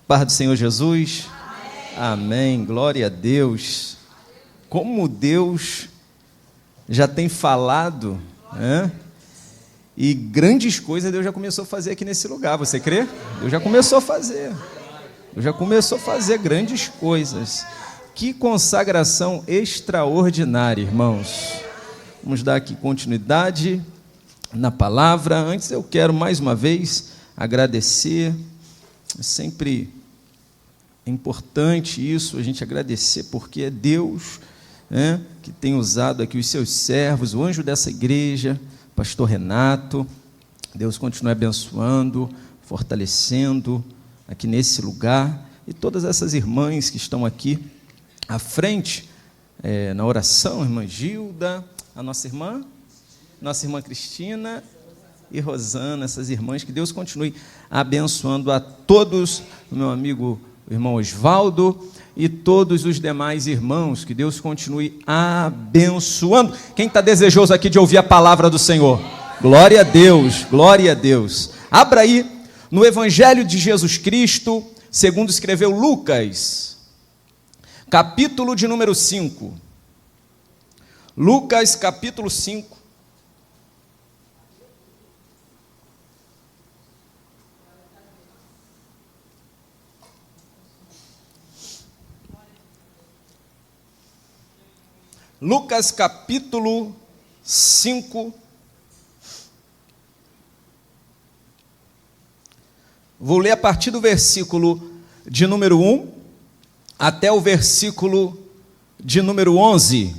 Paz do Senhor Jesus. Amém. Glória a Deus. Como Deus já tem falado, né? E grandes coisas Deus já começou a fazer aqui nesse lugar. Você crê? Deus já começou a fazer. Deus já começou a fazer grandes coisas. Que consagração extraordinária, irmãos. Vamos dar aqui continuidade na palavra. Antes eu quero mais uma vez agradecer. Sempre é importante isso, a gente agradecer, porque é Deus, né, que tem usado aqui os seus servos, o anjo dessa igreja, pastor Renato. Deus continue abençoando, fortalecendo aqui nesse lugar, e todas essas irmãs que estão aqui à frente, na oração, a irmã Gilda, a nossa irmã Cristina e Rosana, essas irmãs, que Deus continue abençoando a todos, o meu amigo, o irmão Osvaldo, e todos os demais irmãos, que Deus continue abençoando. Quem está desejoso aqui de ouvir a palavra do Senhor? Glória a Deus, glória a Deus. Abra aí no Evangelho de Jesus Cristo, segundo escreveu Lucas, capítulo de número 5. Lucas, capítulo 5. Lucas capítulo 5, vou ler a partir do versículo de número 1 até o versículo de número 11.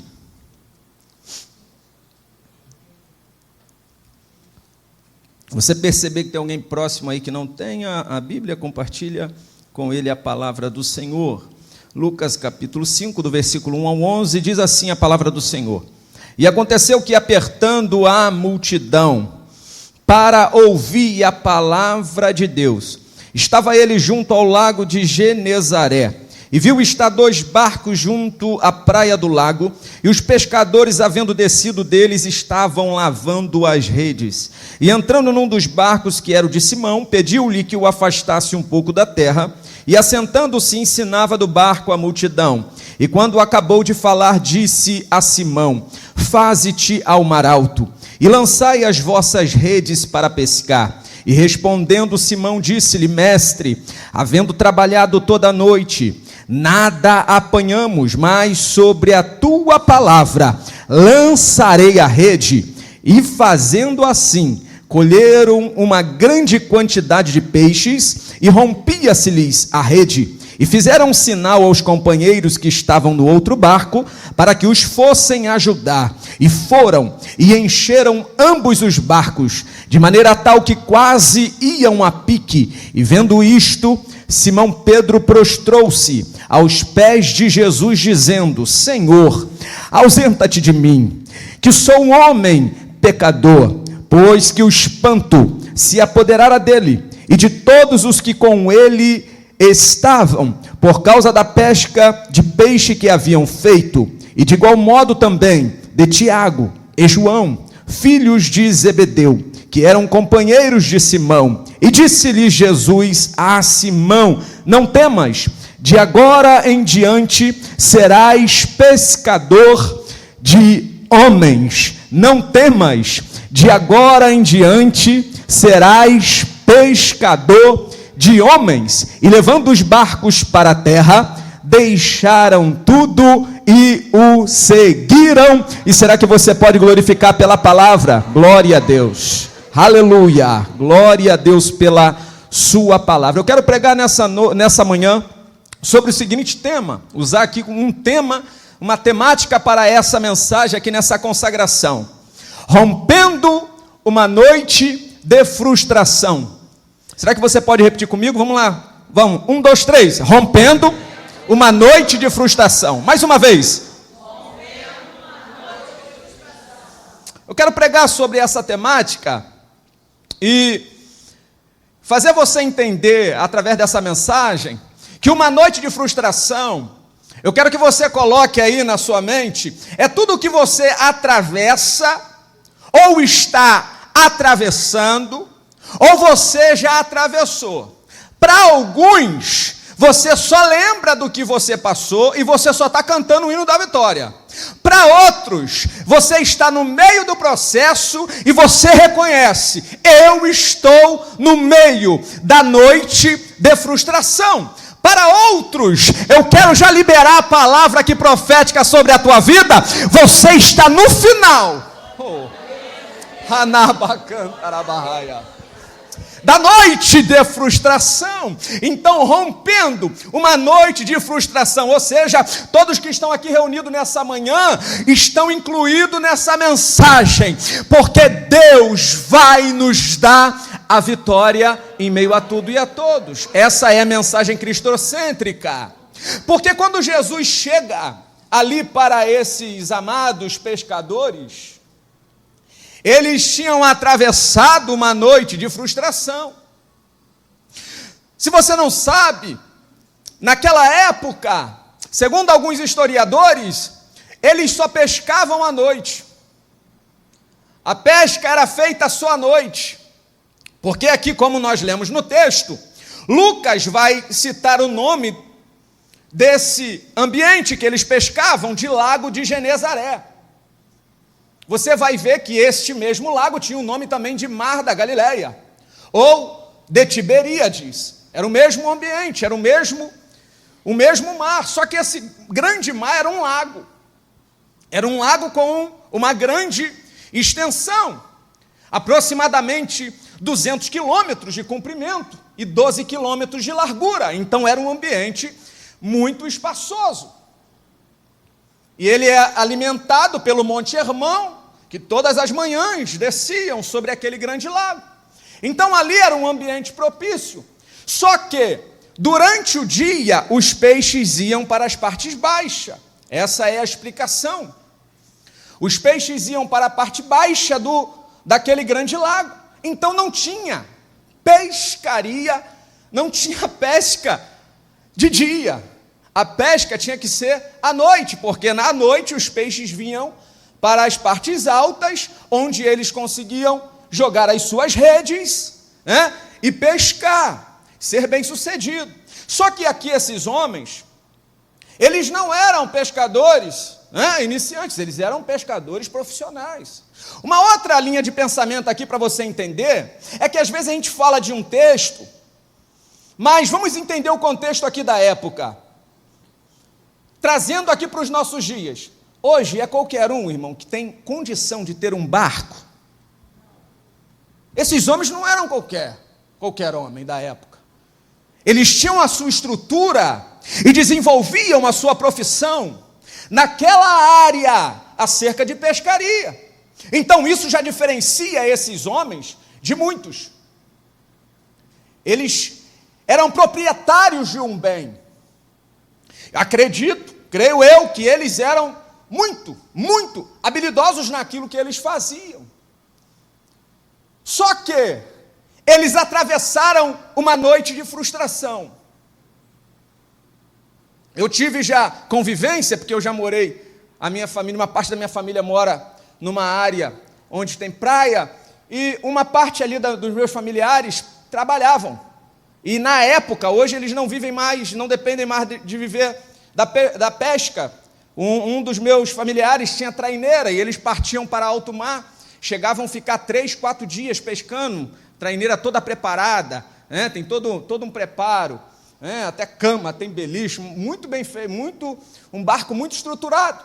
Você perceber que tem alguém próximo aí que não tenha a Bíblia, compartilha com ele a palavra do Senhor. Lucas capítulo 5, do versículo 1 ao 11, diz assim a palavra do Senhor. E aconteceu que, apertando a multidão para ouvir a palavra de Deus, estava ele junto ao lago de Genezaré, e viu estar 2 barcos junto à praia do lago, e os pescadores, havendo descido deles, estavam lavando as redes. E entrando num dos barcos, que era o de Simão, pediu-lhe que o afastasse um pouco da terra, e assentando-se ensinava do barco a multidão. E quando acabou de falar, disse a Simão: faze-te ao mar alto, e lançai as vossas redes para pescar. E respondendo Simão, disse-lhe: mestre, havendo trabalhado toda a noite, nada apanhamos, mas sobre a tua palavra lançarei a rede. E fazendo assim, colheram uma grande quantidade de peixes, e rompia-se-lhes a rede. E fizeram sinal aos companheiros que estavam no outro barco, para que os fossem ajudar. E foram, e encheram ambos os barcos, de maneira tal que quase iam a pique. E vendo isto, Simão Pedro prostrou-se aos pés de Jesus, dizendo: Senhor, ausenta-te de mim, que sou um homem pecador. Pois que o espanto se apoderara dele e de todos os que com ele estavam, por causa da pesca de peixe que haviam feito, e de igual modo também de Tiago e João, filhos de Zebedeu, que eram companheiros de Simão. E disse-lhe Jesus a Simão: não temas, de agora em diante serás pescador de homens. Não temas, de agora em diante serás pescador de homens. E levando os barcos para a terra, deixaram tudo e o seguiram. E será que você pode glorificar pela palavra? Glória a Deus, aleluia, glória a Deus pela sua palavra. Eu quero pregar nessa manhã sobre o seguinte tema, usar aqui um tema, uma temática para essa mensagem aqui nessa consagração: rompendo uma noite de frustração. Será que você pode repetir comigo? Vamos lá, vamos, 1, 2, 3, rompendo uma noite de frustração. Mais uma vez. Eu quero pregar sobre essa temática e fazer você entender, através dessa mensagem, que uma noite de frustração, eu quero que você coloque aí na sua mente, é tudo que você atravessa, ou está atravessando, ou você já atravessou. Para alguns, você só lembra do que você passou e você só está cantando o hino da vitória. Para outros, você está no meio do processo e você reconhece: eu estou no meio da noite de frustração. Para outros, eu quero já liberar a palavra aqui profética sobre a tua vida. Você está no final da noite de frustração. Então, rompendo uma noite de frustração, ou seja, todos que estão aqui reunidos nessa manhã estão incluídos nessa mensagem, porque Deus vai nos dar a vitória em meio a tudo e a todos. Essa é a mensagem cristocêntrica. Porque quando Jesus chega ali para esses amados pescadores, eles tinham atravessado uma noite de frustração. Se você não sabe, naquela época, segundo alguns historiadores, eles só pescavam à noite. A pesca era feita só à noite. Porque aqui, como nós lemos no texto, Lucas vai citar o nome desse ambiente que eles pescavam, de Lago de Genezaré. Você vai ver que este mesmo lago tinha o nome também de Mar da Galileia, ou de Tiberíades. Era o mesmo ambiente, era o mesmo mar, só que esse grande mar era um lago. Era um lago com uma grande extensão, aproximadamente 200 quilômetros de comprimento e 12 quilômetros de largura. Então era um ambiente muito espaçoso. E ele é alimentado pelo Monte Hermão, que todas as manhãs desciam sobre aquele grande lago. Então ali era um ambiente propício. Só que, durante o dia, os peixes iam para as partes baixas. Essa é a explicação. Os peixes iam para a parte baixa daquele grande lago. Então não tinha pescaria, não tinha pesca de dia. A pesca tinha que ser à noite, porque na noite os peixes vinham para as partes altas, onde eles conseguiam jogar as suas redes, né, e pescar, ser bem-sucedido. Só que aqui esses homens, eles não eram pescadores, né, iniciantes, eles eram pescadores profissionais. Uma outra linha de pensamento aqui para você entender, é que às vezes a gente fala de um texto, mas vamos entender o contexto aqui da época. Trazendo aqui para os nossos dias. Hoje é qualquer um, irmão, que tem condição de ter um barco. Esses homens não eram qualquer homem da época. Eles tinham a sua estrutura e desenvolviam a sua profissão naquela área acerca de pescaria. Então isso já diferencia esses homens de muitos. Eles eram proprietários de um bem. Creio eu, que eles eram muito habilidosos naquilo que eles faziam. Só que eles atravessaram uma noite de frustração. Eu tive já convivência, porque eu já morei, a minha família, uma parte da minha família mora numa área onde tem praia, e uma parte ali dos meus familiares trabalhavam. E na época, hoje eles não vivem mais, não dependem mais de viver da pesca. Um dos meus familiares tinha traineira e eles partiam para alto mar, chegavam a ficar 3, 4 dias pescando, traineira toda preparada, né? Tem todo um preparo, né? Até cama, tem beliche, muito bem feito, um barco muito estruturado.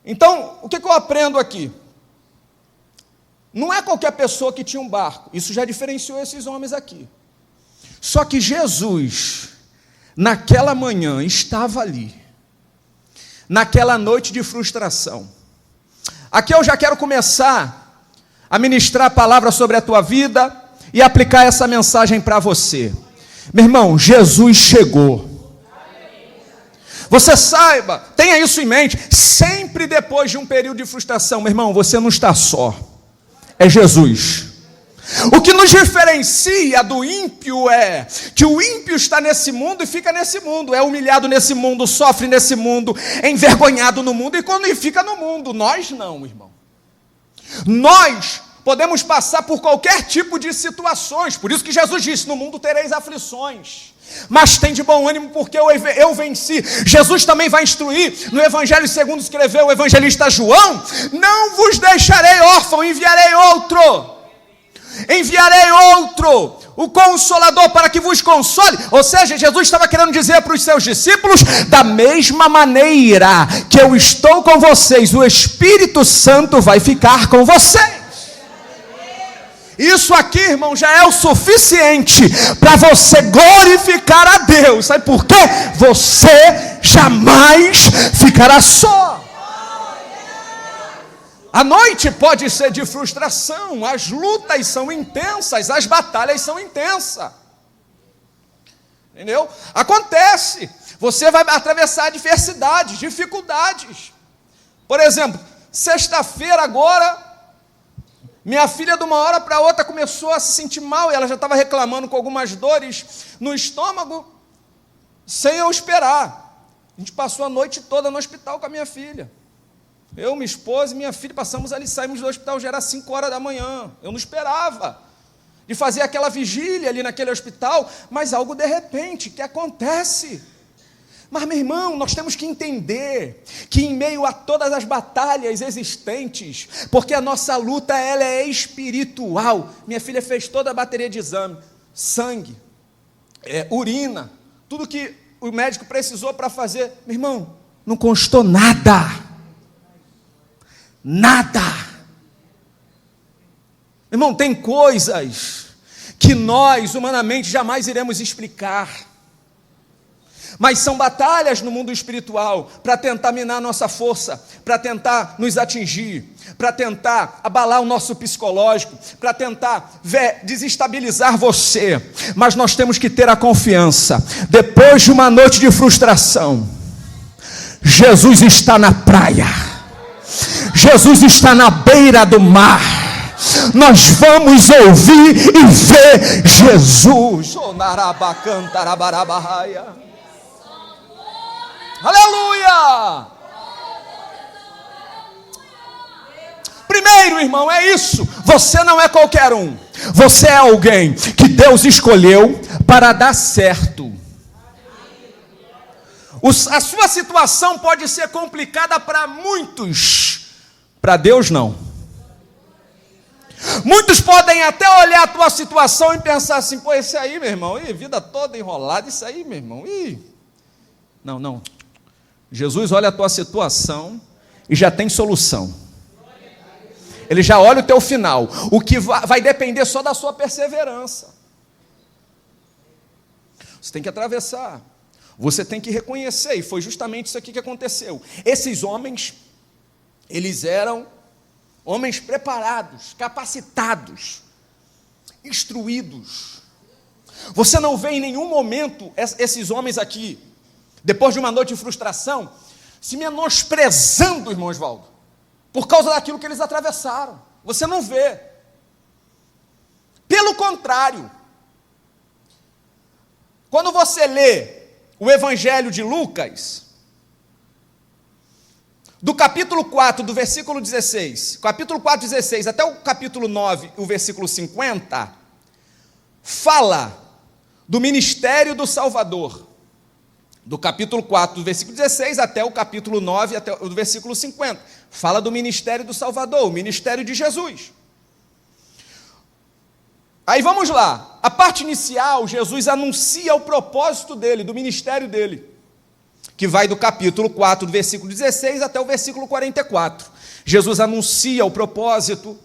Então, o que eu aprendo aqui? Não é qualquer pessoa que tinha um barco, isso já diferenciou esses homens aqui. Só que Jesus, naquela manhã, estava ali, naquela noite de frustração. Aqui eu já quero começar a ministrar a palavra sobre a tua vida e aplicar essa mensagem para você. Meu irmão, Jesus chegou. Você saiba, tenha isso em mente, sempre depois de um período de frustração, meu irmão, você não está só, é Jesus. O que nos diferencia do ímpio é que o ímpio está nesse mundo e fica nesse mundo, é humilhado nesse mundo, sofre nesse mundo, é envergonhado no mundo, e quando fica no mundo, nós não, irmão. Nós podemos passar por qualquer tipo de situações. Por isso que Jesus disse: no mundo tereis aflições, mas tem de bom ânimo, porque eu venci. Jesus também vai instruir no Evangelho segundo escreveu o evangelista João: não vos deixarei órfão, enviarei outro, o Consolador, para que vos console. Ou seja, Jesus estava querendo dizer para os seus discípulos: da mesma maneira que eu estou com vocês, o Espírito Santo vai ficar com vocês. Isso aqui, irmão, já é o suficiente para você glorificar a Deus. Sabe por quê? Você jamais ficará só. A noite pode ser de frustração, as lutas são intensas, as batalhas são intensas. Entendeu? Acontece. Você vai atravessar adversidades, dificuldades. Por exemplo, sexta-feira agora, minha filha de uma hora para outra começou a se sentir mal, e ela já estava reclamando com algumas dores no estômago, sem eu esperar. A gente passou a noite toda no hospital com a minha filha. Eu, minha esposa e minha filha passamos ali, saímos do hospital, já era 5 horas da manhã. Eu não esperava de fazer aquela vigília ali naquele hospital, mas algo de repente que acontece. Mas, meu irmão, nós temos que entender que em meio a todas as batalhas existentes, porque a nossa luta ela é espiritual. Minha filha fez toda a bateria de exame, sangue, urina, tudo que o médico precisou para fazer. Meu irmão, não constou nada. Nada. Irmão, tem coisas que nós humanamente jamais iremos explicar, mas são batalhas no mundo espiritual para tentar minar nossa força, para tentar nos atingir, para tentar abalar o nosso psicológico, para tentar desestabilizar você. Mas nós temos que ter a confiança. Depois de uma noite de frustração, Jesus está na praia, Jesus está na beira do mar. Nós vamos ouvir e ver Jesus. Aleluia! Primeiro, irmão, é isso. Você não é qualquer um. Você é alguém que Deus escolheu para dar certo. A sua situação pode ser complicada para muitos, para Deus não. Muitos podem até olhar a tua situação e pensar assim: pô, esse aí, meu irmão, vida toda enrolada, isso aí, meu irmão. Não. Jesus olha a tua situação e já tem solução. Ele já olha o teu final. O que vai depender só da sua perseverança. Você tem que atravessar. Você tem que reconhecer. E foi justamente isso aqui que aconteceu. Esses homens, eles eram homens preparados, capacitados, instruídos. Você não vê em nenhum momento esses homens aqui, depois de uma noite de frustração, se menosprezando, irmão Osvaldo, por causa daquilo que eles atravessaram. Você não vê. Pelo contrário, quando você lê o Evangelho de Lucas, do capítulo 4, do versículo 16, capítulo 4, 16, até o capítulo 9, o versículo 50, fala do ministério do Salvador. Do capítulo 4, do versículo 16, até o capítulo 9, até o versículo 50. Fala do ministério do Salvador, o ministério de Jesus. Aí vamos lá. A parte inicial, Jesus anuncia o propósito dele, do ministério dele, que vai do capítulo 4, do versículo 16, até o versículo 44. Jesus anuncia o propósito.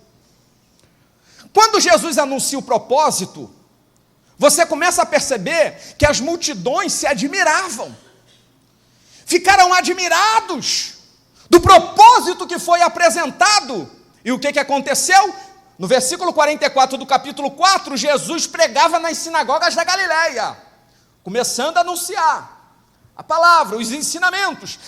Quando Jesus anuncia o propósito, você começa a perceber que as multidões se admiravam, ficaram admirados do propósito que foi apresentado. E o que aconteceu? No versículo 44 do capítulo 4, Jesus pregava nas sinagogas da Galileia, começando a anunciar a palavra, os ensinamentos.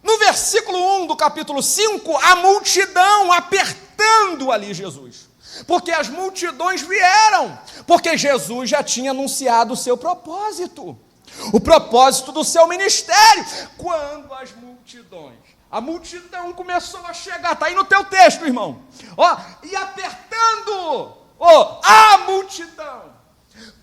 No versículo 1 do capítulo 5, a multidão apertando ali Jesus. Porque as multidões vieram, porque Jesus já tinha anunciado o seu propósito, o propósito do seu ministério. Quando as multidões a multidão começou a chegar, está aí no teu texto, irmão, e apertando a multidão,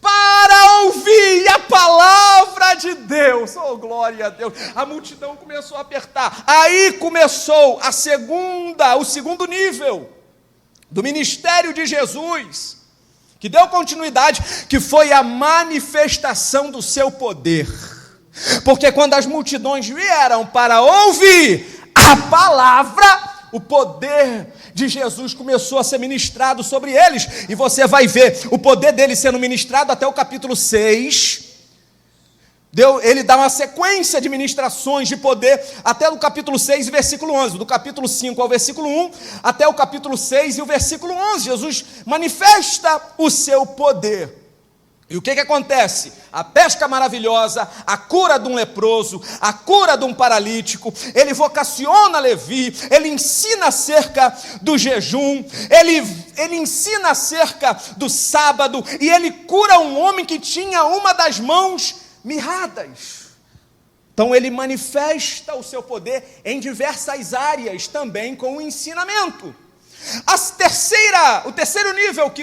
para ouvir a palavra de Deus. Oh, glória a Deus. A multidão começou a apertar. Aí começou o segundo nível do ministério de Jesus, que deu continuidade, que foi a manifestação do seu poder. Porque quando as multidões vieram para ouvir a palavra, o poder de Jesus começou a ser ministrado sobre eles, e você vai ver o poder dele sendo ministrado até o capítulo 6, ele dá uma sequência de ministrações de poder, até o capítulo 6 e versículo 11, do capítulo 5 ao versículo 1, até o capítulo 6 e o versículo 11, Jesus manifesta o seu poder. E o que acontece? A pesca maravilhosa, a cura de um leproso, a cura de um paralítico, ele vocaciona Levi, ele ensina acerca do jejum, ele ensina acerca do sábado, e ele cura um homem que tinha uma das mãos mirradas. Então ele manifesta o seu poder em diversas áreas, também com o ensinamento. O terceiro nível que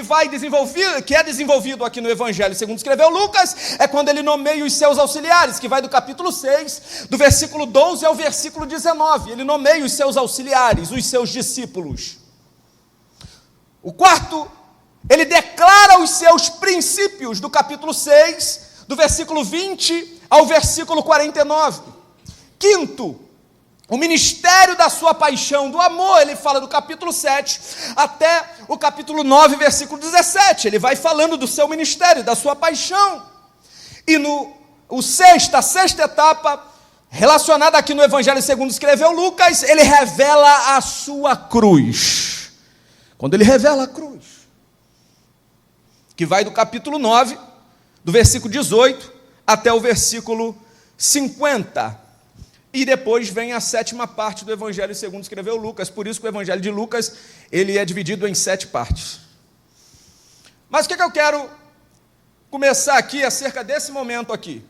é desenvolvido aqui no Evangelho, segundo escreveu Lucas, é quando ele nomeia os seus auxiliares, que vai do capítulo 6, do versículo 12 ao versículo 19. Ele nomeia os seus auxiliares, os seus discípulos. O quarto, ele declara os seus princípios, do capítulo 6, do versículo 20 ao versículo 49. Quinto, o ministério da sua paixão, do amor, ele fala do capítulo 7 até o capítulo 9, versículo 17. Ele vai falando do seu ministério, da sua paixão. E a sexta etapa, relacionada aqui no Evangelho segundo escreveu Lucas, ele revela a sua cruz. Quando ele revela a cruz, que vai do capítulo 9, do versículo 18 até o versículo 50. E depois vem a sétima parte do Evangelho segundo escreveu Lucas. Por isso que o Evangelho de Lucas, ele é dividido em 7 partes. Mas o que eu quero começar aqui acerca desse momento aqui?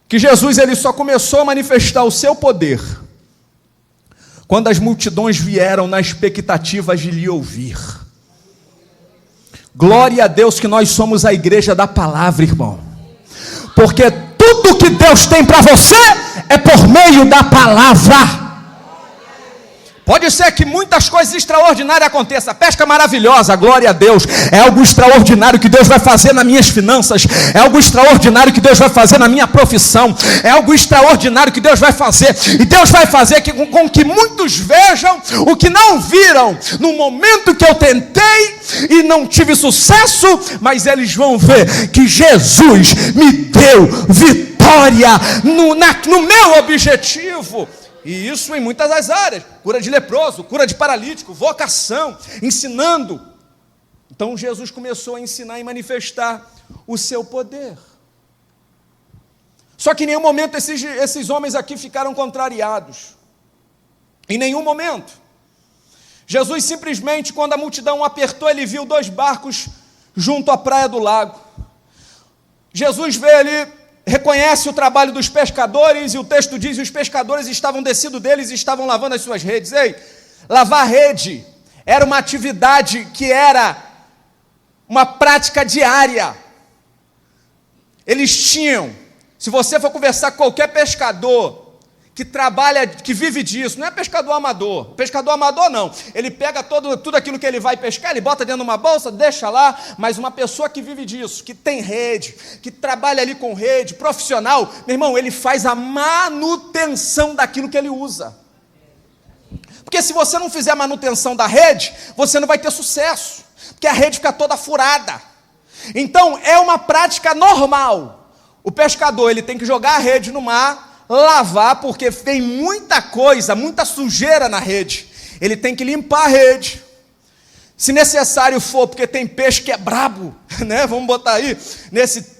Que Jesus, ele só começou a manifestar o seu poder quando as multidões vieram na expectativa de lhe ouvir. Glória a Deus que nós somos a igreja da palavra, irmão. Porque tudo que Deus tem para você é por meio da palavra. Pode ser que muitas coisas extraordinárias aconteçam, pesca maravilhosa, glória a Deus, é algo extraordinário que Deus vai fazer nas minhas finanças, é algo extraordinário que Deus vai fazer na minha profissão, é algo extraordinário que Deus vai fazer, e Deus vai fazer com que muitos vejam o que não viram, no momento que eu tentei e não tive sucesso, mas eles vão ver que Jesus me deu vitória no meu objetivo. E isso em muitas das áreas, cura de leproso, cura de paralítico, vocação, ensinando. Então Jesus começou a ensinar e manifestar o seu poder. Só que em nenhum momento esses homens aqui ficaram contrariados. Em nenhum momento. Jesus simplesmente, quando a multidão apertou, ele viu 2 barcos junto à praia do lago. Jesus vê ali, reconhece o trabalho dos pescadores, e o texto diz que os pescadores estavam descidos deles e estavam lavando as suas redes. Lavar rede era uma atividade que era uma prática diária. Eles tinham, se você for conversar com qualquer pescador que trabalha, que vive disso, não é pescador amador não, ele pega tudo aquilo que ele vai pescar, ele bota dentro de uma bolsa, deixa lá, mas uma pessoa que vive disso, que tem rede, que trabalha ali com rede, profissional, meu irmão, ele faz a manutenção daquilo que ele usa, porque se você não fizer a manutenção da rede, você não vai ter sucesso, porque a rede fica toda furada. Então é uma prática normal, o pescador ele tem que jogar a rede no mar, lavar, porque tem muita coisa, muita sujeira na rede, ele tem que limpar a rede, se necessário for, porque tem peixe que é brabo, né? Vamos botar aí,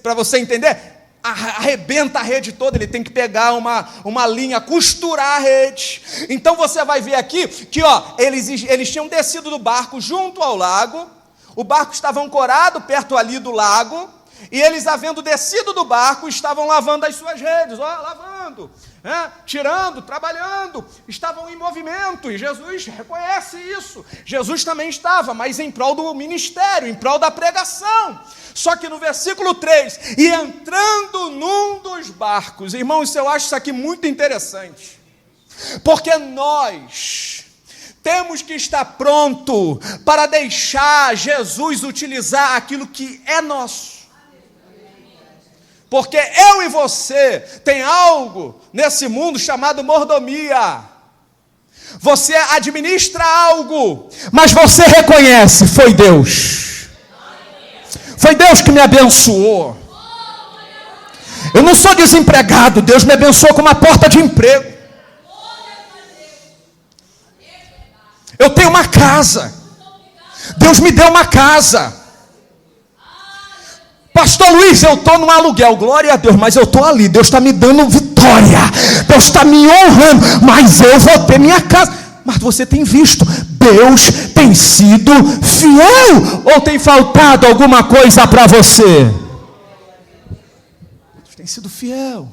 para você entender, arrebenta a rede toda, ele tem que pegar uma linha, costurar a rede. Então você vai ver aqui, que eles tinham descido do barco junto ao lago, o barco estava ancorado perto ali do lago, e eles, havendo descido do barco, estavam lavando as suas redes, lavando. arrumando, tirando, trabalhando, estavam em movimento, e Jesus reconhece isso. Jesus também estava, mas em prol do ministério, em prol da pregação. Só que no versículo 3, e entrando num dos barcos, irmãos, eu acho isso aqui muito interessante, porque nós temos que estar pronto para deixar Jesus utilizar aquilo que é nosso. Porque eu e você tem algo nesse mundo chamado mordomia. Você administra algo, mas você reconhece, foi Deus. Foi Deus que me abençoou. Eu não sou desempregado, Deus me abençoou com uma porta de emprego. Eu tenho uma casa. Deus me deu uma casa. Pastor Luiz, eu estou num aluguel, glória a Deus, mas eu estou ali, Deus está me dando vitória, Deus está me honrando, mas eu vou ter minha casa. Mas você tem visto, Deus tem sido fiel, ou tem faltado alguma coisa para você? Deus tem sido fiel,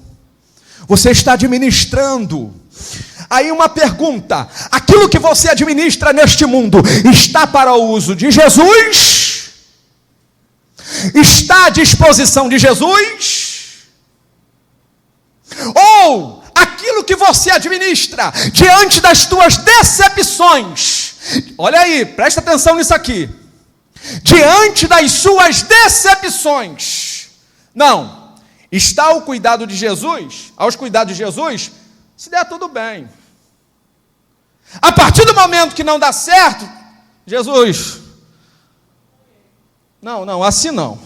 você está administrando. Aí uma pergunta, aquilo que você administra neste mundo, está para o uso de Jesus? Está à disposição de Jesus? Ou aquilo que você administra diante das tuas decepções, olha aí, presta atenção nisso aqui, diante das suas decepções, não, está ao cuidado de Jesus, aos cuidados de Jesus, se der tudo bem. A partir do momento que não dá certo, Jesus, não, assim não.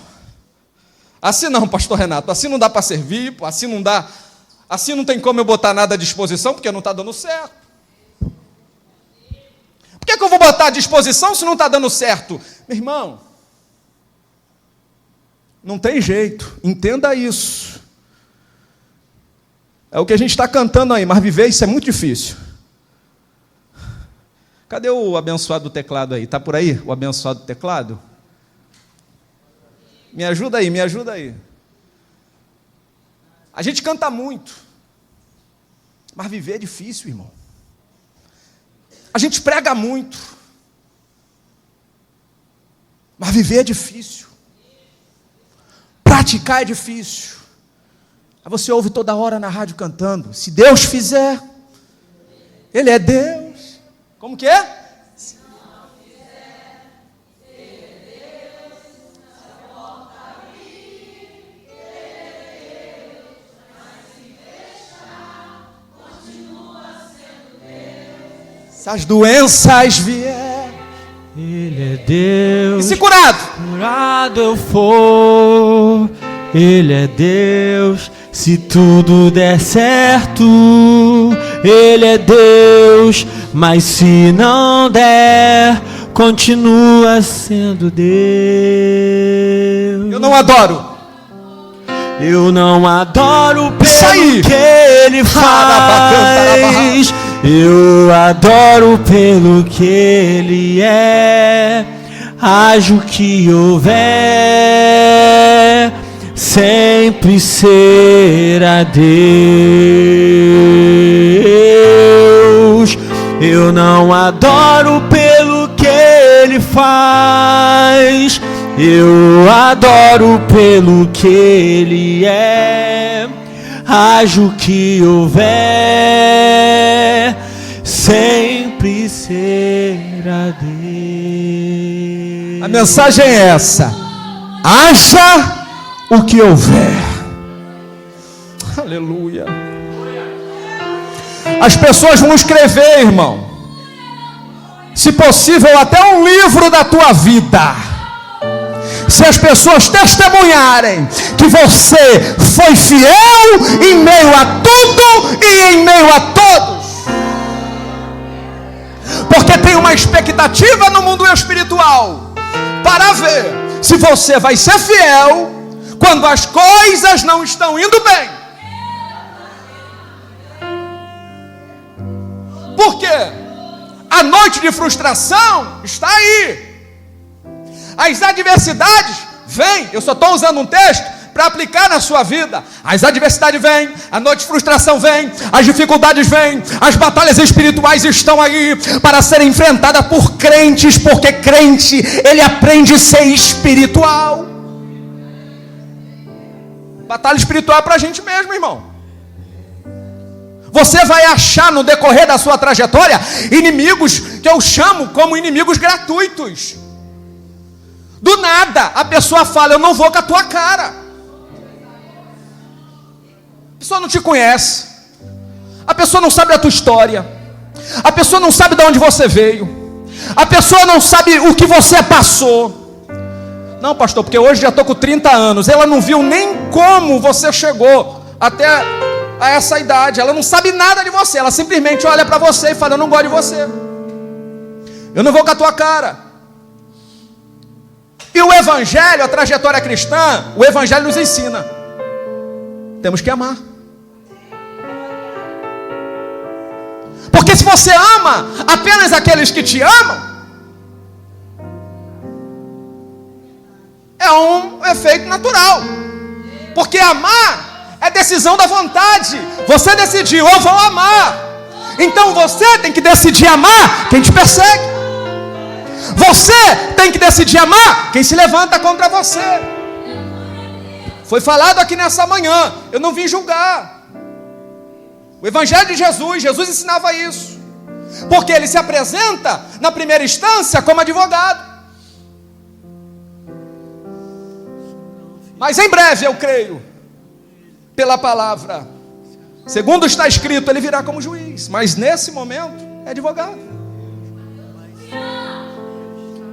Assim não, pastor Renato, assim não dá para servir, assim não dá, assim não tem como eu botar nada à disposição, porque não está dando certo. Por que eu vou botar à disposição se não está dando certo? Meu irmão, não tem jeito, entenda isso. É o que a gente está cantando aí, mas viver isso é muito difícil. Cadê o abençoado do teclado aí? Está por aí, o abençoado do teclado? Me ajuda aí, me ajuda aí. A gente canta muito, mas viver é difícil, irmão. A gente prega muito, mas viver é difícil. Praticar é difícil. Aí você ouve toda hora na rádio cantando, se Deus fizer, Ele é Deus. Como que é? Se as doenças vier, Ele é Deus. E se curado? Curado eu for, Ele é Deus. Se tudo der certo, Ele é Deus. Mas se não der, continua sendo Deus. Eu não adoro. Eu não adoro pelo que Ele faz. Eu adoro pelo que Ele é. Haja o que houver, sempre será Deus. Eu não adoro pelo que Ele faz. Eu adoro pelo que Ele é. Haja o que houver, sempre será Deus. A mensagem é essa: haja o que houver. Aleluia. As pessoas vão escrever, irmão, se possível até um livro da tua vida. Se as pessoas testemunharem que você foi fiel em meio a tudo e em meio a todos. Porque tem uma expectativa no mundo espiritual para ver se você vai ser fiel quando as coisas não estão indo bem. Por quê? A noite de frustração está aí. As adversidades vêm, eu só estou usando um texto para aplicar na sua vida. As adversidades vêm, a noite de frustração vem, as dificuldades vêm, as batalhas espirituais estão aí para serem enfrentadas por crentes, porque crente, ele aprende a ser espiritual. Batalha espiritual é para a gente mesmo, irmão. Você vai achar no decorrer da sua trajetória inimigos que eu chamo como inimigos gratuitos. Do nada, a pessoa fala, eu não vou com a tua cara. A pessoa não te conhece. A pessoa não sabe a tua história. A pessoa não sabe de onde você veio. A pessoa não sabe o que você passou. Não, pastor, porque hoje já estou com 30 anos. Ela não viu nem como você chegou até a essa idade. Ela não sabe nada de você. Ela simplesmente olha para você e fala, eu não gosto de você. Eu não vou com a tua cara. E o evangelho, a trajetória cristã, o evangelho nos ensina. Temos que amar. Porque se você ama apenas aqueles que te amam, é um efeito natural. Porque amar é decisão da vontade. Você decidiu, eu vou amar. Então você tem que decidir amar quem te persegue. Você tem que decidir amar quem se levanta contra você. Foi falado aqui nessa manhã. Eu não vim julgar. O evangelho de Jesus ensinava isso. Porque ele se apresenta na primeira instância como advogado. Mas em breve, eu creio, pela palavra, segundo está escrito, ele virá como juiz. Mas nesse momento, é advogado.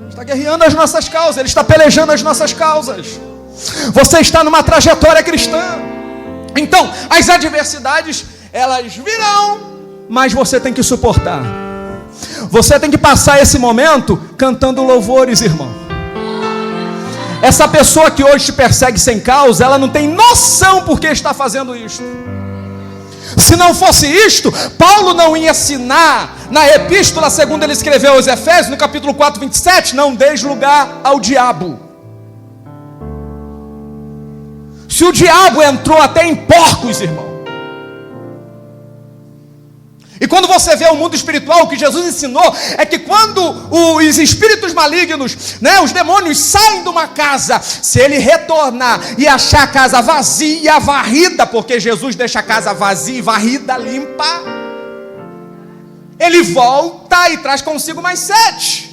Está guerreando as nossas causas, ele está pelejando as nossas causas. Você está numa trajetória cristã. Então, as adversidades, elas virão, mas você tem que suportar. Você tem que passar esse momento cantando louvores, irmão. Essa pessoa que hoje te persegue sem causa, ela não tem noção por que está fazendo isto. Se não fosse isto, Paulo não ia ensinar na epístola, segundo ele escreveu aos Efésios, no capítulo 4, 27, não deis lugar ao diabo. Se o diabo entrou até em porcos, irmão. E quando você vê o mundo espiritual, o que Jesus ensinou é que quando os espíritos malignos, os demônios saem de uma casa, se ele retornar e achar a casa vazia, varrida, porque Jesus deixa a casa vazia e varrida, limpa, ele volta e traz consigo mais 7.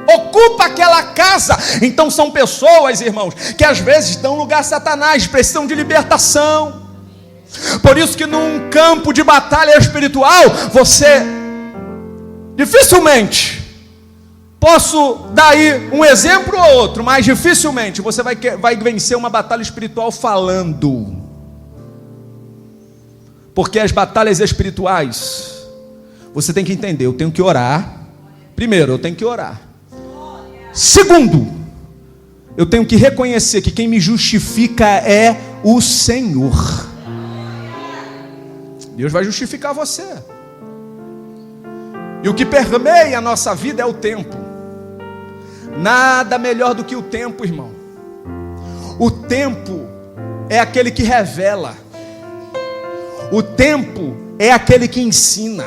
Ocupa aquela casa. Então são pessoas, irmãos, que às vezes dão lugar a Satanás, precisam de libertação. Por isso que num campo de batalha espiritual, você dificilmente, posso dar aí um exemplo ou outro, mas dificilmente você vai vencer uma batalha espiritual falando. Porque as batalhas espirituais, você tem que entender, eu tenho que orar. Primeiro, eu tenho que orar. Segundo, eu tenho que reconhecer que quem me justifica é o Senhor. Deus vai justificar você. E o que permeia a nossa vida é o tempo. Nada melhor do que o tempo, irmão. O tempo é aquele que revela. O tempo é aquele que ensina.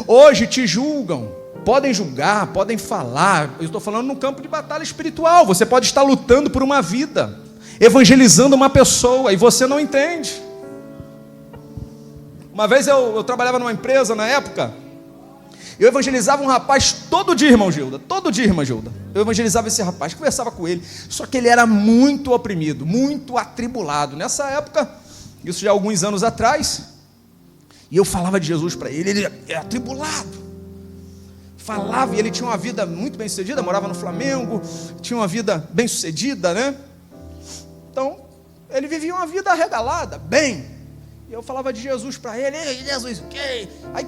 Hoje te julgam, podem julgar, podem falar. Eu estou falando no campo de batalha espiritual. Você pode estar lutando por uma vida, evangelizando uma pessoa, e você não entende. Uma vez eu trabalhava numa empresa na época. Eu evangelizava um rapaz todo dia, irmão Gilda. Todo dia, irmã Gilda. Eu evangelizava esse rapaz, conversava com ele. Só que ele era muito oprimido, muito atribulado. Nessa época, isso já há alguns anos atrás, e eu falava de Jesus para ele. Ele era atribulado. Falava, e ele tinha uma vida muito bem sucedida. Morava no Flamengo, tinha uma vida bem sucedida, né? Então, ele vivia uma vida arregalada, bem. E eu falava de Jesus para ele. Ei, Jesus, o quê? Aí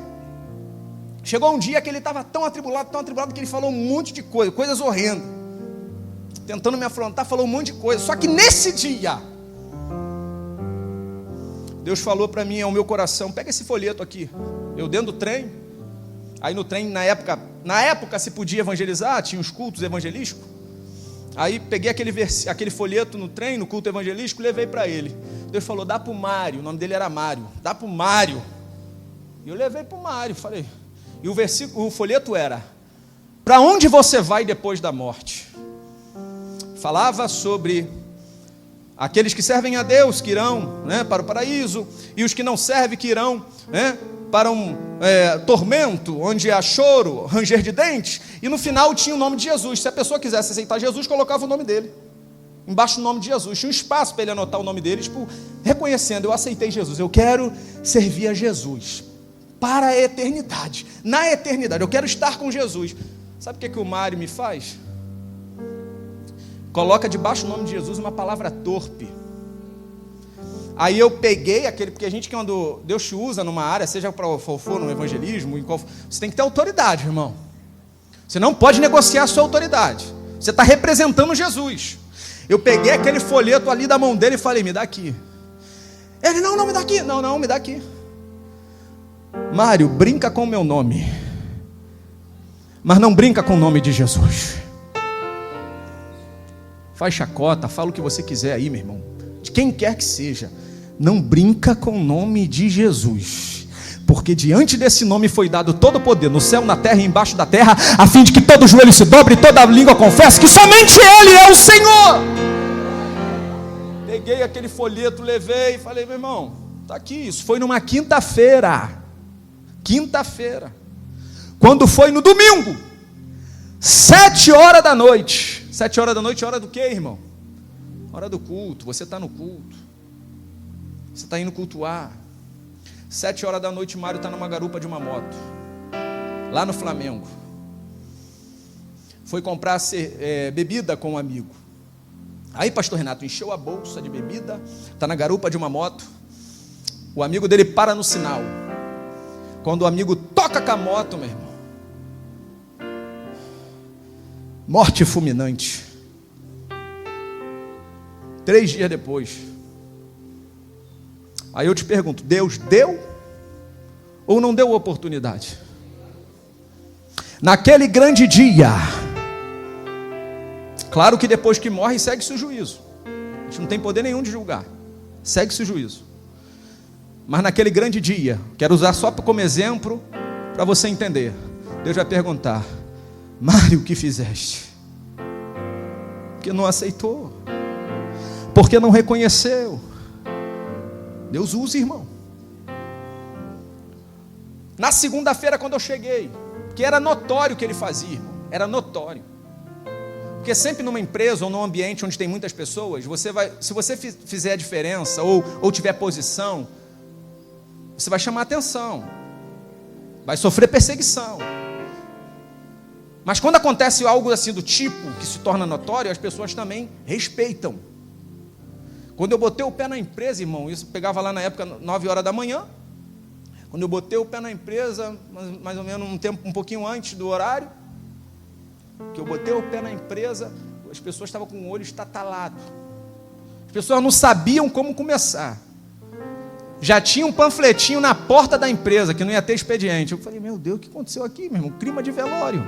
chegou um dia que ele estava tão atribulado, que ele falou um monte de coisas horrendas. Tentando me afrontar, falou um monte de coisa. Só que nesse dia, Deus falou para mim, ao meu coração, pega esse folheto aqui. Eu dentro do trem. Aí no trem, na época se podia evangelizar, tinha os cultos evangelísticos. Aí peguei aquele folheto no trem, no culto evangelístico, levei para ele. Deus falou, dá para o Mário, o nome dele era Mário, dá para o Mário. E eu levei para o Mário, falei. E o folheto era, para onde você vai depois da morte? Falava sobre aqueles que servem a Deus, que irão, né, para o paraíso, e os que não servem, que irão, né, para um tormento, onde há choro, ranger de dentes, e no final tinha o nome de Jesus. Se a pessoa quisesse aceitar Jesus, colocava o nome dele, embaixo do nome de Jesus, tinha um espaço para ele anotar o nome dele, tipo, reconhecendo, eu aceitei Jesus, eu quero servir a Jesus, para a eternidade, na eternidade, eu quero estar com Jesus. Sabe o que o Mário me faz? Coloca debaixo do nome de Jesus uma palavra torpe. Aí eu peguei aquele, porque a gente, quando Deus te usa numa área, seja para o for no evangelismo, você tem que ter autoridade, irmão. Você não pode negociar a sua autoridade. Você está representando Jesus. Eu peguei aquele folheto ali da mão dele e falei, me dá aqui. Ele, não, me dá aqui. Não, me dá aqui. Mário, brinca com o meu nome, mas não brinca com o nome de Jesus. Faz chacota, fala o que você quiser aí, meu irmão, de quem quer que seja, não brinca com o nome de Jesus, porque diante desse nome foi dado todo o poder, no céu, na terra e embaixo da terra, a fim de que todo joelho se dobre e toda língua confesse que somente Ele é o Senhor. Peguei aquele folheto, levei e falei, meu irmão, está aqui, isso foi numa quinta-feira, quando foi no domingo, 7h da noite, 7h da noite, hora do quê, irmão? Hora do culto, você está no culto, você está indo cultuar. 7h da noite, Mário está numa garupa de uma moto, lá no Flamengo, foi comprar bebida com um amigo. Aí pastor Renato encheu a bolsa de bebida, está na garupa de uma moto, o amigo dele para no sinal. Quando o amigo toca com a moto, meu irmão, morte fulminante. 3 dias depois. Aí eu te pergunto, Deus deu ou não deu oportunidade? Naquele grande dia, claro que depois que morre segue-se o juízo, a gente não tem poder nenhum de julgar, segue-se o juízo. Mas naquele grande dia, quero usar só como exemplo, para você entender, Deus vai perguntar, Mário, o que fizeste? Porque não aceitou, porque não reconheceu. Deus usa, irmão. Na segunda-feira, quando eu cheguei, que era notório o que ele fazia, irmão, era notório. Porque sempre numa empresa ou num ambiente onde tem muitas pessoas, se você fizer a diferença ou tiver posição, você vai chamar atenção, vai sofrer perseguição. Mas quando acontece algo assim do tipo, que se torna notório, as pessoas também respeitam. Quando eu botei o pé na empresa, irmão, isso pegava lá na época 9h da manhã, quando eu botei o pé na empresa, mais ou menos um pouquinho antes do horário, que eu botei o pé na empresa, as pessoas estavam com o olho estatalado, as pessoas não sabiam como começar, já tinha um panfletinho na porta da empresa, que não ia ter expediente. Eu falei, meu Deus, o que aconteceu aqui, meu irmão? Clima de velório.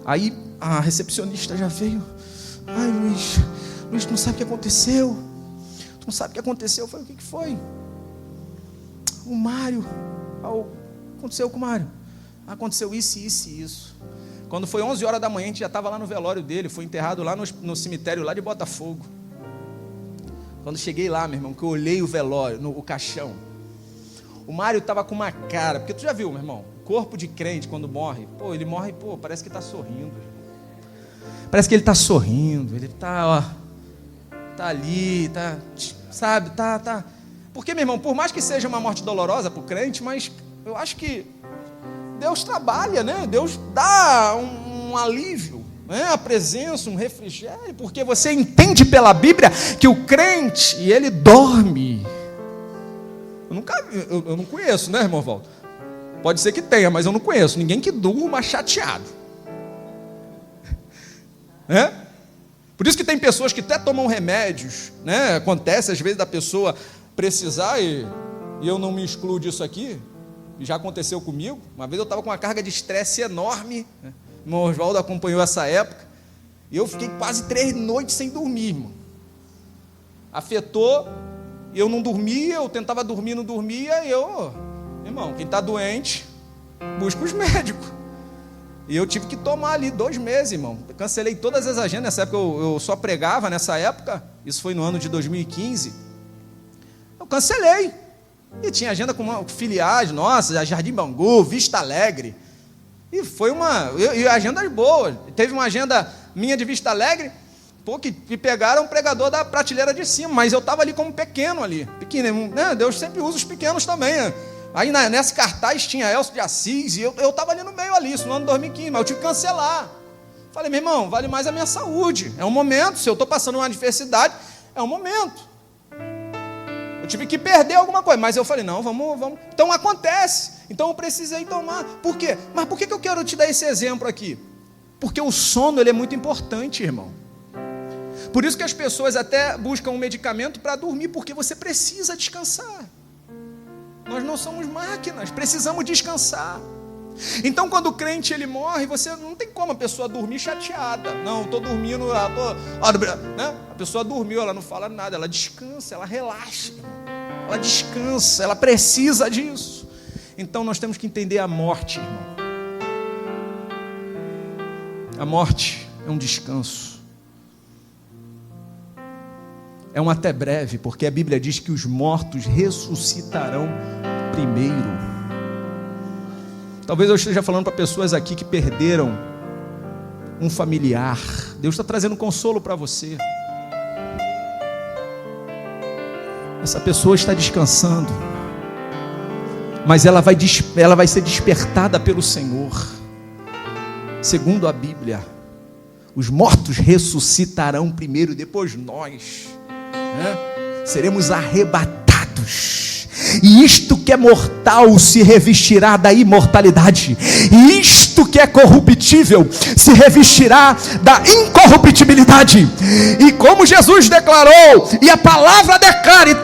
Aí a recepcionista já veio, ai Luiz, tu não sabe o que aconteceu? Tu não sabe o que aconteceu? Eu falei, o que foi? O Mário, o que aconteceu com o Mário? Aconteceu isso, isso e isso. Quando foi 11h da manhã, a gente já estava lá no velório dele, foi enterrado lá no cemitério lá de Botafogo. Quando cheguei lá, meu irmão, que eu olhei o velório, o caixão, o Mário estava com uma cara, porque tu já viu, meu irmão, corpo de crente quando morre, ele morre, parece que está sorrindo, parece que ele está sorrindo, ele está, está ali, está, sabe, tá, porque, meu irmão, por mais que seja uma morte dolorosa para o crente, mas eu acho que Deus trabalha, né? Deus dá um alívio, a presença, um refrigério, porque você entende pela Bíblia que o crente, ele dorme. Eu não conheço, né, irmão Walter? Pode ser que tenha, mas eu não conheço ninguém que durma chateado. Por isso que tem pessoas que até tomam remédios, né? Acontece às vezes da pessoa precisar, e eu não me excluo disso aqui, já aconteceu comigo. Uma vez eu estava com uma carga de estresse enorme, né? O irmão Oswaldo acompanhou essa época, E eu fiquei quase 3 noites sem dormir, irmão. Afetou, eu não dormia, eu tentava dormir, não dormia, e irmão, quem está doente, busca os médicos. E eu tive que tomar ali 2 meses, irmão. Eu cancelei todas as agendas. Nessa época eu só pregava, nessa época. Isso foi no ano de 2015. Eu cancelei. E tinha agenda com filiais nossas, Jardim Bangu, Vista Alegre. E foi e agendas boas. Teve uma agenda minha de Vista Alegre, que me pegaram um pregador da prateleira de cima. Mas eu estava ali como pequeno ali. Pequeno, né? Deus sempre usa os pequenos também, né? Aí nesse cartaz tinha Elcio de Assis, e eu estava ali no meio ali, isso no ano de 2015, mas eu tive que cancelar. Falei, meu irmão, vale mais a minha saúde. É um momento, se eu estou passando uma adversidade, é um momento. Eu tive que perder alguma coisa, mas eu falei, não, vamos. Então acontece, então eu precisei tomar. Por quê? Mas por que eu quero te dar esse exemplo aqui? Porque o sono ele é muito importante, irmão. Por isso que as pessoas até buscam um medicamento para dormir, porque você precisa descansar. Nós não somos máquinas, precisamos descansar. Então, quando o crente ele morre, você não tem como a pessoa dormir chateada. Não, eu estou dormindo, né? A pessoa dormiu, ela não fala nada, ela descansa, ela relaxa, ela descansa, ela precisa disso. Então, nós temos que entender a morte, irmão. A morte é um descanso. É um até breve, porque a Bíblia diz que os mortos ressuscitarão primeiro. Talvez eu esteja falando para pessoas aqui que perderam um familiar. Deus está trazendo consolo para você. Essa pessoa está descansando, mas ela vai ser despertada pelo Senhor. Segundo a Bíblia, os mortos ressuscitarão primeiro, depois nós seremos arrebatados, e isto que é mortal se revestirá da imortalidade, e isto que é corruptível se revestirá da incorruptibilidade. E como Jesus declarou, e a palavra declara,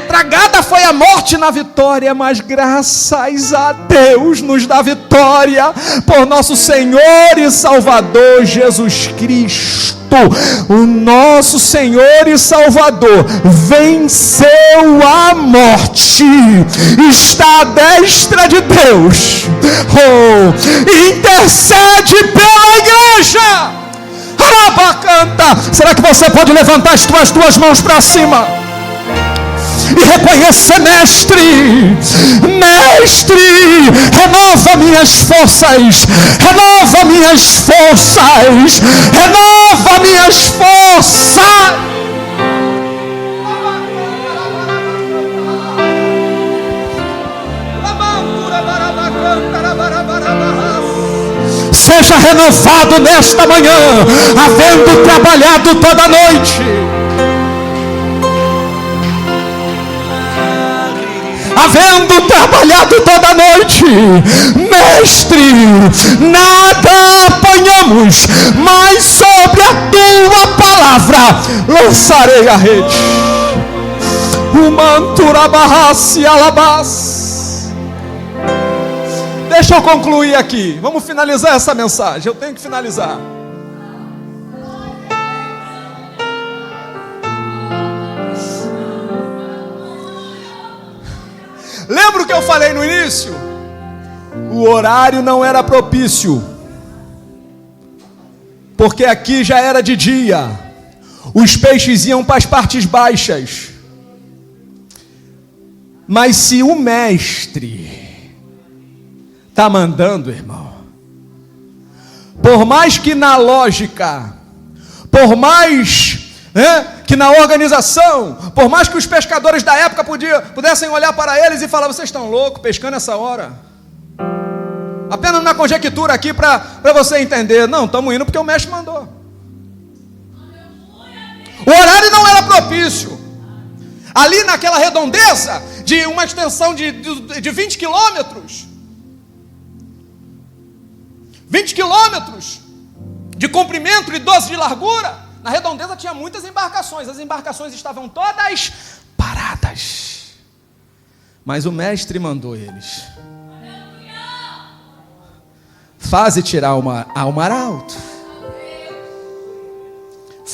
tragada foi a morte na vitória, mas graças a Deus nos dá vitória por nosso Senhor e Salvador Jesus Cristo. O nosso Senhor e Salvador venceu a morte, está à destra de Deus, intercede pela igreja. Arabacanta. Será que você pode levantar as tuas mãos para cima e reconhecer: mestre, renova minhas forças, renova minhas forças. Seja renovado nesta manhã, havendo trabalhado toda a noite, mestre, nada apanhamos, mas sobre a tua palavra lançarei a rede. O manturabarrace alabás. Deixa eu concluir aqui. Vamos finalizar essa mensagem. Eu tenho que finalizar. Lembra o que eu falei no início? O horário não era propício, porque aqui já era de dia. Os peixes iam para as partes baixas. Mas se o mestre está mandando, irmão, por mais que na lógica, por mais que na organização, por mais que os pescadores da época pudessem olhar para eles e falar: vocês estão loucos pescando essa hora? Apenas uma conjectura aqui para você entender. Não, estamos indo porque o mestre mandou. O horário não era propício. Ali naquela redondeza de uma extensão de 20 quilômetros, 20 quilômetros de comprimento e 12 de largura, na redondeza tinha muitas embarcações. As embarcações estavam todas paradas, mas o mestre mandou eles: faze tirar ao mar alto.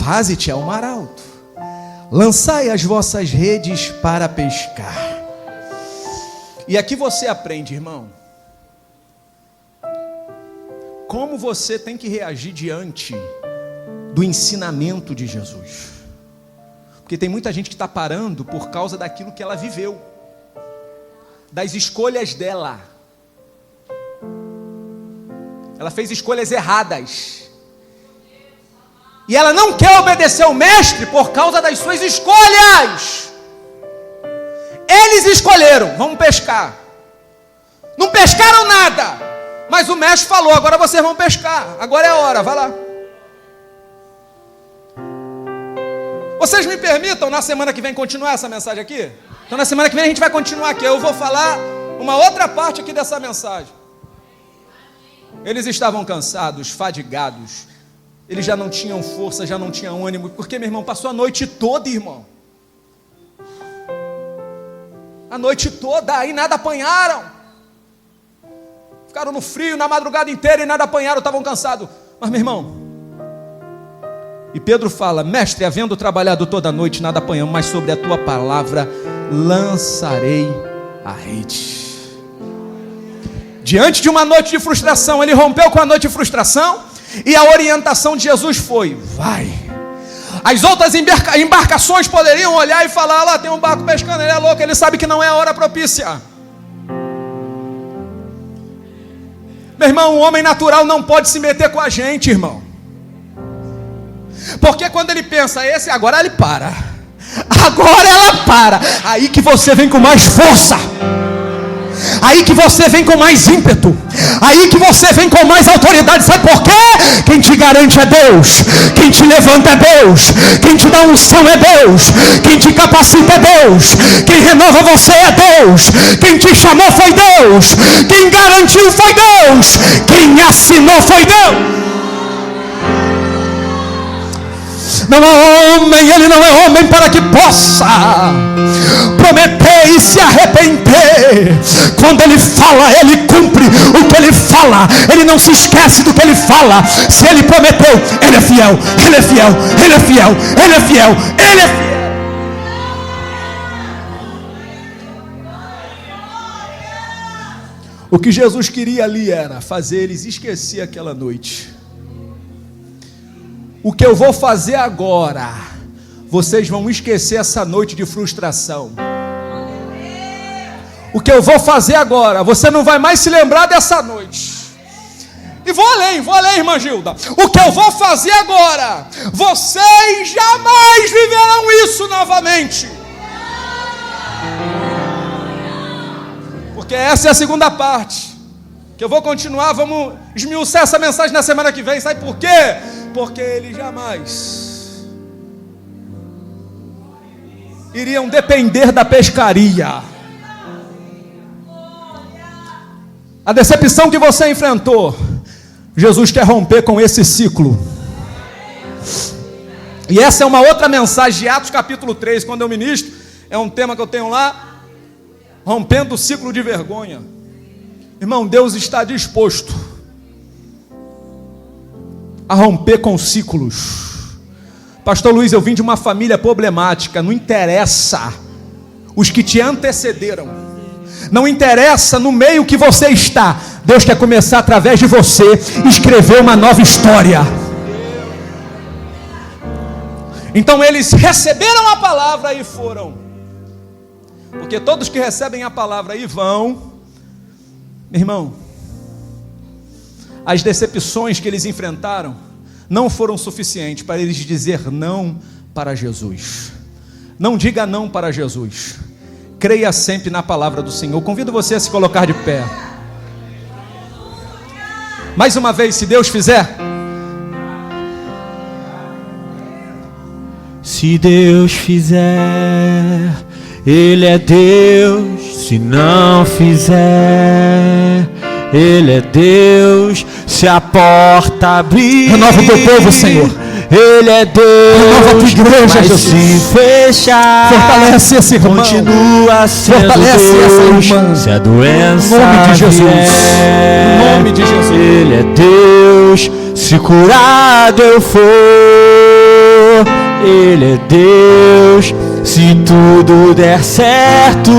faze-te ao mar alto, lançai as vossas redes para pescar. E aqui você aprende, irmão, como você tem que reagir diante do ensinamento de Jesus. Porque tem muita gente que está parando por causa daquilo que ela viveu, das escolhas dela. Ela fez escolhas erradas, e ela não quer obedecer ao mestre por causa das suas escolhas. Eles escolheram, vamos pescar. Não pescaram nada, mas o mestre falou, agora vocês vão pescar, agora é a hora, vai lá. Vocês me permitam na semana que vem continuar essa mensagem aqui? Então na semana que vem a gente vai continuar aqui. Eu vou falar uma outra parte aqui dessa mensagem. Eles estavam cansados, fadigados. Eles já não tinham força, já não tinham ânimo. Porque, meu irmão, passou a noite toda, irmão. A noite toda, aí nada apanharam. Ficaram no frio, na madrugada inteira e nada apanharam, estavam cansados. Mas, meu irmão, e Pedro fala, mestre, havendo trabalhado toda a noite, nada apanhamos, mas sobre a tua palavra lançarei a rede. Diante de uma noite de frustração, ele rompeu com a noite de frustração, e a orientação de Jesus foi, vai. As outras embarcações poderiam olhar e falar, lá tem um barco pescando, ele é louco, ele sabe que não é a hora propícia. Meu irmão, o homem natural não pode se meter com a gente, irmão. Porque quando ele pensa, esse agora ele para, agora ela para, aí que você vem com mais força, aí que você vem com mais ímpeto, aí que você vem com mais autoridade. Sabe por quê? Quem te garante é Deus, quem te levanta é Deus, quem te dá unção é Deus, quem te capacita é Deus, quem renova você é Deus, quem te chamou foi Deus, quem garantiu foi Deus, quem assinou foi Deus. Não é homem, ele não é homem para que possa prometer e se arrepender. Quando ele fala, ele cumpre o que ele fala, ele não se esquece do que ele fala. Se ele prometeu, ele é fiel, ele é fiel, ele é fiel, ele é fiel, ele é fiel. O que Jesus queria ali era fazer eles esquecer aquela noite. O que eu vou fazer agora, vocês vão esquecer essa noite de frustração. O que eu vou fazer agora, você não vai mais se lembrar dessa noite. E vou além, irmã Gilda. O que eu vou fazer agora, vocês jamais viverão isso novamente. Porque essa é a segunda parte, que eu vou continuar, vamos esmiuçar essa mensagem na semana que vem. Sabe por quê? Porque eles jamais iriam depender da pescaria. A decepção que você enfrentou, Jesus quer romper com esse ciclo. E essa é uma outra mensagem de Atos capítulo 3, quando eu ministro, é um tema que eu tenho lá, rompendo o ciclo de vergonha. Irmão, Deus está disposto a romper com ciclos. Pastor Luiz, eu vim de uma família problemática. Não interessa os que te antecederam, não interessa no meio que você está. Deus quer começar através de você, escrever uma nova história. Então eles receberam a palavra e foram. Porque todos que recebem a palavra e vão, meu irmão, as decepções que eles enfrentaram não foram suficientes para eles dizer não para Jesus. Não diga não para Jesus. Creia sempre na palavra do Senhor. Convido você a se colocar de pé. Mais uma vez, se Deus fizer. Se Deus fizer, Ele é Deus. Se não fizer, Ele é Deus. Se a porta abrir, renova o teu povo, Senhor. Ele é Deus. Renova a tua igreja, mas Jesus. se fechar, Fortalece esse irmão. Continua sendo Fortalece Deus. essa irmã. Se a doença Em nome de Jesus. vier, Em nome de Jesus. Ele é Deus. Se curado eu for, Ele é Deus. Se tudo der certo,